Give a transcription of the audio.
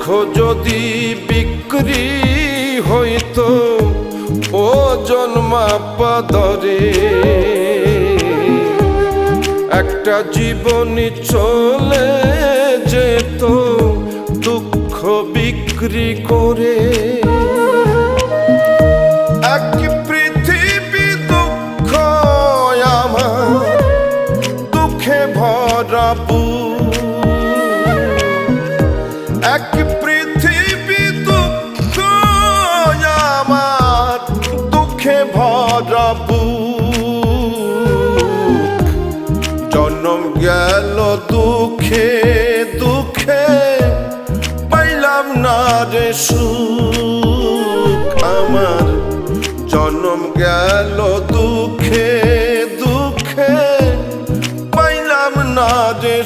দুঃখ যদি বিক্রি হইতো ও জন্মাপ্পা দরে, একটা জীবনী চলে যেত দুঃখ বিক্রি করে। এক পৃথিবী দুঃখ আমার, দুঃখে ভরা বুক। এক পৃথিবী দুঃখ আমার, দুঃখে ভরা বুক। জন্ম গেল দুঃখে দুঃখে, পাইলাম না রে সুখ আমার। জন্ম গেল দুঃখে দুঃখে, পাইলাম না রে